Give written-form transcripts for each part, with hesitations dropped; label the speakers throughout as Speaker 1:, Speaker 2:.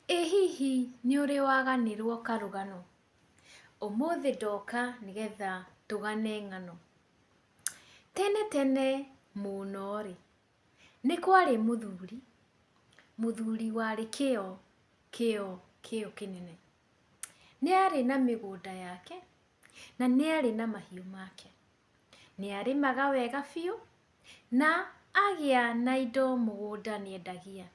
Speaker 1: Ĩ hihi nĩũrĩ waganĩrwo karũgano? Ũmũthĩ ndoka nĩgetha tũgane ng'ano. Tene tene mũno-rĩ, nĩ kwarĩ mũthuri warĩ kĩo kĩnene. Nĩarĩ na mĩgũnda yake na nĩarĩ na mahiũ make. Nĩarĩmaga wega biũ na agĩa na indo mũgũnda nĩendagia.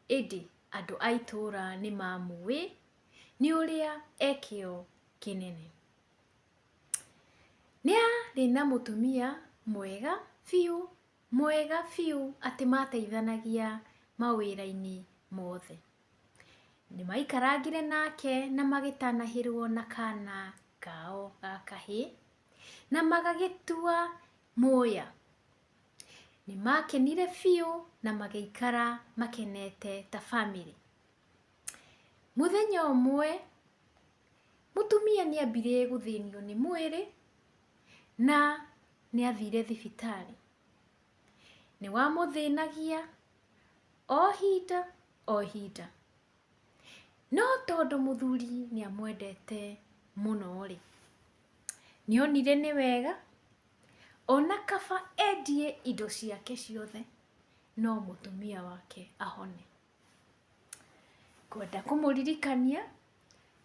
Speaker 1: Ĩndĩ andũ a itũra nĩmamũĩ nĩ ũrĩa kĩo kĩnene. Nĩarĩ na mũtumia mwega biũ atĩ mateithanagia mawĩra-inĩ mothe. Nĩmaikarangire nake na magĩtanahĩrwo na kana kao ga kahĩĩ na magagĩtua muoya. Nĩmakenire biũ na magĩikara makenete ta bamĩrĩ. Mũthenya ũmwe mũtumia nĩambire gũthĩnio nĩ mwĩrĩ na nĩathire thibitarĩ. Nĩwamũthĩnagia o hinda. No tondũ mũthuri nĩamwendete mũno-rĩ, nĩonire nĩ wega ona kaba endie indo ciake ciothe no mũtumia wake ahone. Ngwenda kũmũririkania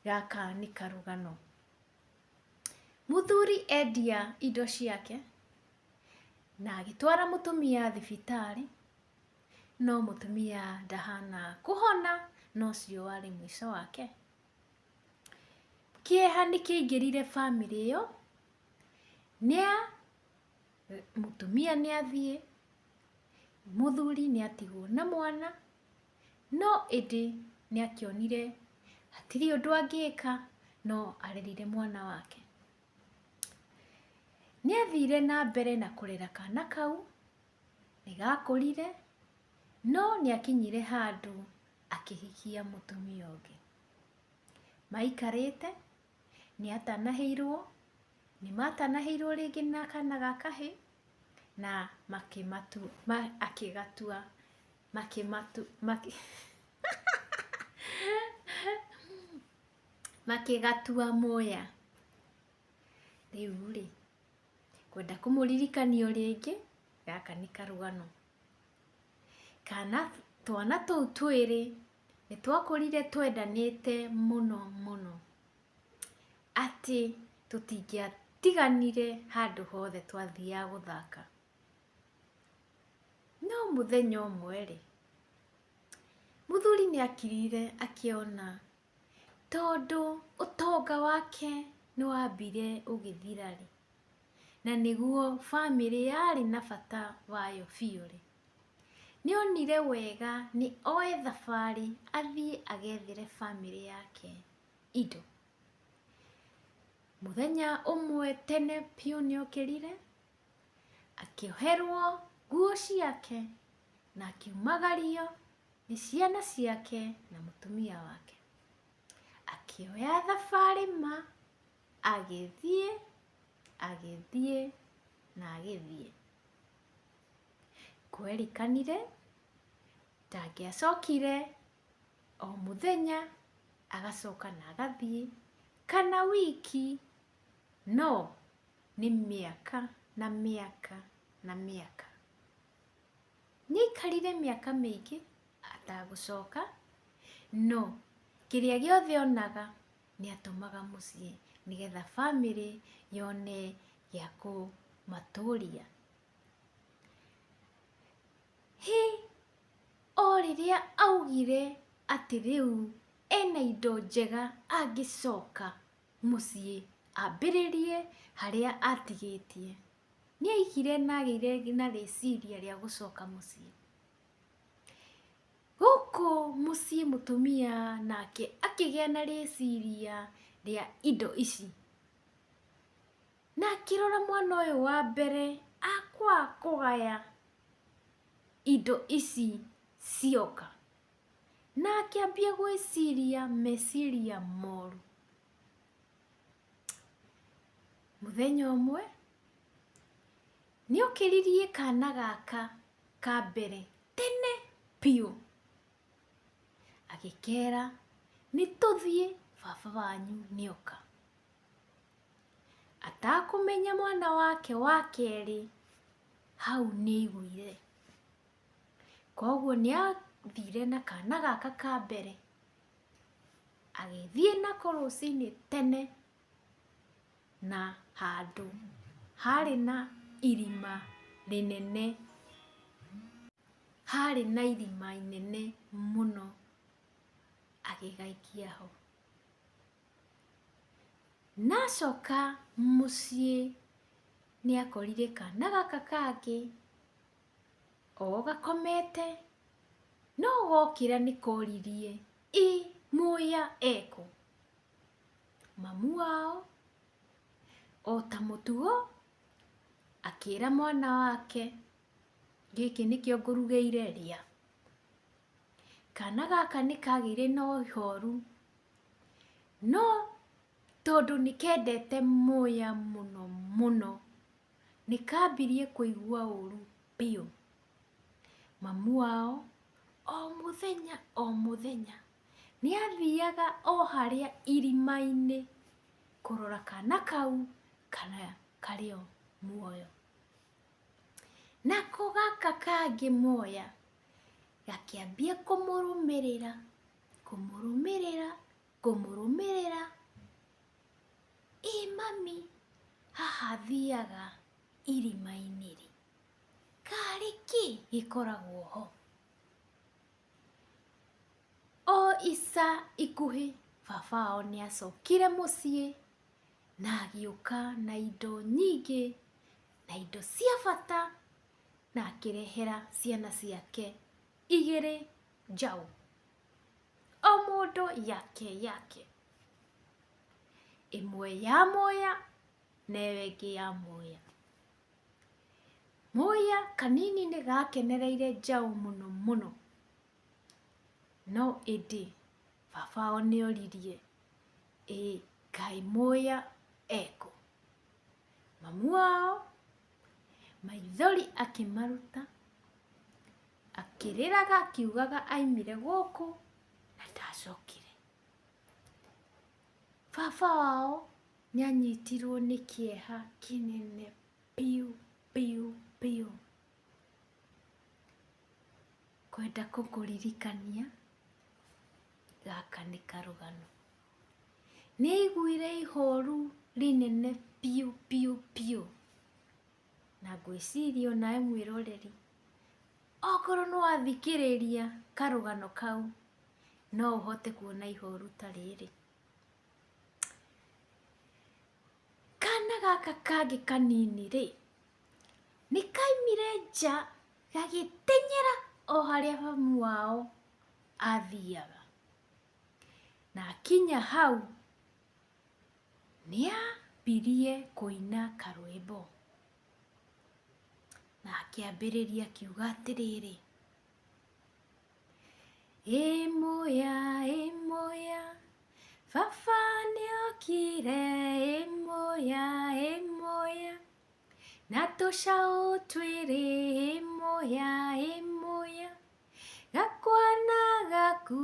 Speaker 1: gaka nĩ karũgano. Mũthuri endia indo ciake na agĩtwara mũtumia thibitarĩ, no mũtumia ndahana kũhona na ũcio warĩ mũico wake. Kĩeha nĩkĩaingĩrire bamĩrĩ ĩyo, mũtumia nĩathiĩ, mũthuri nĩatigwo na mwana, no ĩndĩ nĩakĩonire hatirĩ ũndũ angĩka no arerire mwana wake. Nĩathire na mbere na kũrera kana kau, nĩgakũrire, no nĩakinyire handũ akĩhikia mũtumia ũngĩ. Maikarĩte, nĩmatanahĩirwo rĩngĩ na kana ga kahĩĩ na makĩgatua muoya. Rĩu-rĩ, ngwenda kũmũririkania o rĩngĩ gaka nĩ karũgano. Twana tũu twĩrĩ nĩtwakũrire twendanĩte mũno atĩ tũtingĩatiganire handũ hothe twathiaga gũthaka. No mũthenya ũmwe-rĩ, mũthuri nĩakirire akĩona tondũ ũtonga wake nĩwambire ũgĩthira-rĩ, na nĩguo bamĩrĩ yarĩ na bata wayo biũ-rĩ, nĩonire wega nĩ oe thabarĩ athiĩ agethere bamĩrĩ yake indo. Mũthenya ũmwe tene biũ nĩokĩrire, akĩoherwo nguo ciake na akiumagario nĩ ciana ciake na mũtumia wake. Akĩoya thabarĩ ma agĩthiĩ na agĩthiĩ. Kwerikanire ndangĩacokire o mũthenya agacoka na agathiĩ, kana wiki, no nĩ mĩaka na mĩaka. Nĩaikarire mĩaka mĩingĩ atagũcoka, no kĩrĩa gĩothe onaga nĩatũmaga mũciĩ nĩgetha bamĩrĩ yone gĩa kũmatũria. O rĩrĩa augire atĩ rĩu ena indo njega angĩcoka mũciĩ ambĩrĩrie harĩa atigĩtie, nĩaigire na agĩire na rĩciria rĩa gũcoka mũciĩ. Gũkũ mũciĩ mũtumia nake akĩgĩa na rĩciria rĩa indo ici, na akĩrora mwana ũyũ wa mbere akwaga kũgaya indo ici cioka, na akĩambia gwĩciria meciria moru. Mũthenya ũmwe nĩokĩririe kana gaka ka mbere tene biũ, agĩkera nĩtũthiĩ baba wanyu nĩoka. Atakũmenya mwana wake wa kerĩ hau nĩaiguire, koguo nĩathire na kana gaka ka mbere, agĩthiĩ nako rũcinĩ tene, na handũ harĩ na irima rĩnene, harĩ na irima inene mũno, agĩgaikia ho. Nacoka mũciĩ nĩakorire kana gaka kangĩ o gakomete, no gokĩra nĩkoririe muoya ekũ. Mamu wao o ta mũtugo akĩra mwana wake, gĩkĩ nĩkĩo ngũrugĩire rĩa. Kana gaka nĩkagĩire na ihoru, no tondũ nĩkendete muoya mũno mũno, nĩkambirie kũigua ũru biũ. Mamu wao o mũthenya o mũthenya nĩathiaga o harĩa irima-inĩ kũrora kana kau kana karĩ o muoyo. Nako gaka kangĩ muoya gakĩambia kũmũrũmĩrĩra, kũmũrũmĩrĩra, kũmũrũmĩrĩra. Mami, haha thiaga irima-inĩ rĩ, karĩ kĩ gĩkoragwo ho? O ica ikuhĩ baba wao nĩacokire mũciĩ na agĩũka na indo nyingĩ na indo cia bata, na akĩrehera ciana ciake igĩrĩ njaũ, o mũndũ yake yake, ĩmwe ya muoya na ĩyo ĩngĩ ya muoya. Muoya kanini nĩgakenereire njaũ mũno mũno, no ĩndĩ baba wao nĩoririe, kaĩ muoya ekũ? Mamu wao maithori akĩmaruta, akĩrĩraga akiugaga aumire gũkũ na ndacokire. Baba wao nĩanyitirwo nĩ kĩeha kĩnene biũ biũ biũ, kwenda kũkũririkania gaka nĩ karũgano. Nĩaiguire ihoru rĩnene biũ biũ biũ, na ngwĩciria onawe mwĩroreri, okorwo nĩwathikĩrĩria karũgano kau, no ũhote kuona ihoru ta rĩrĩ. Kana gaka kangĩ kanini rĩ, nĩkaumire nja gagĩteng'era o harĩa mamu wao athiaga, na akinya hau nĩambirie kũina karwĩmbo, na akĩambĩrĩria akiuga atĩrĩrĩ, muoya muoya, baba nĩokire, muoya muoya, na tũcaũ twĩrĩ, muoya muoya, gakwana gaku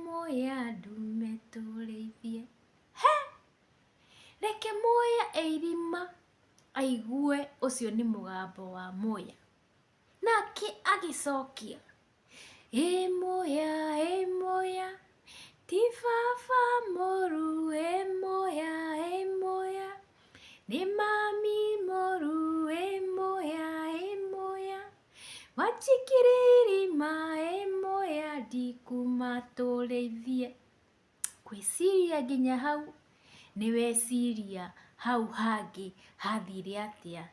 Speaker 1: muoya ndume tũrĩithie. Reke muoya irima aigue ũcio nĩ mũgambo wa muoya, nake agĩcokia, muoya muoya, ti baba mũru, muoya muoya, nĩ mami mũru, muoya muoya, wanjikire irima, muoya ndikuma tũrĩithie. Gwĩciria nginya hau nĩweciria hau hangĩ hathire atĩa